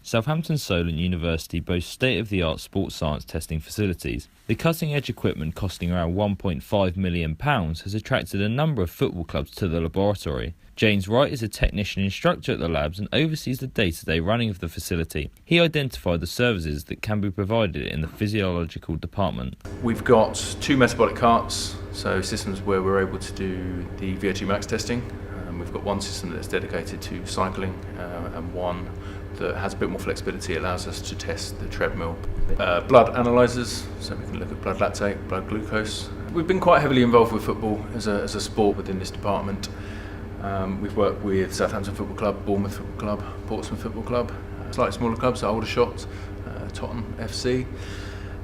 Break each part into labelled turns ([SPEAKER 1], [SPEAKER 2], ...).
[SPEAKER 1] Southampton Solent University boasts state-of-the-art sports science testing facilities. The cutting-edge equipment, costing around £1.5 million, has attracted a number of football clubs to the laboratory. James Wright is a technician instructor at the labs and oversees the day-to-day running of the facility. He identified the services that can be provided in the physiological department.
[SPEAKER 2] We've got 2 metabolic carts, so systems where we're able to do the VO2 max testing. We've got one system that's dedicated to cycling and one that has a bit more flexibility. It allows us to test the treadmill. Blood analyzers, so we can look at blood lactate, blood glucose. We've been quite heavily involved with football as a sport within this department. We've worked with Southampton Football Club, Bournemouth Football Club, Portsmouth Football Club, slightly smaller clubs, Aldershot, Tottenham FC,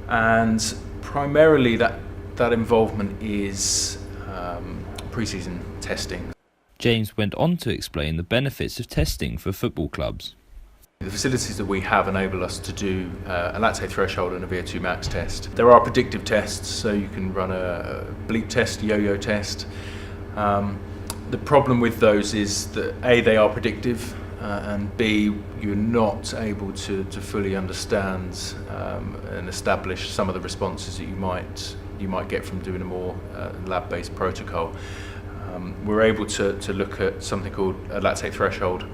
[SPEAKER 2] and primarily that involvement is pre-season testing.
[SPEAKER 1] James went on to explain the benefits of testing for football clubs.
[SPEAKER 2] The facilities that we have enable us to do a lactate threshold and a VO2 max test. There are predictive tests, so you can run a bleep test, yo-yo test. The problem with those is that A, they are predictive, and B, you're not able to fully understand and establish some of the responses that you might get from doing a more lab-based protocol. We're able to look at something called a lactate threshold,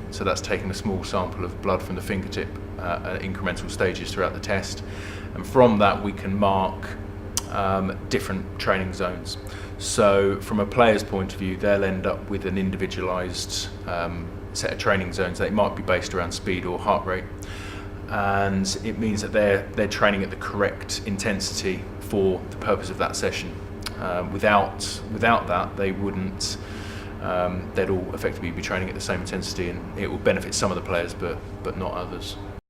[SPEAKER 2] so that's taking a small sample of blood from the fingertip at incremental stages throughout the test, and from that we can mark different training zones. So from a player's point of view, they'll end up with an individualised set of training zones that might be based around speed or heart rate, and it means that they're training at the correct intensity for the purpose of that session. Without that, they wouldn't. They'd all effectively be training at the same intensity, and it will benefit some of the players, but not others.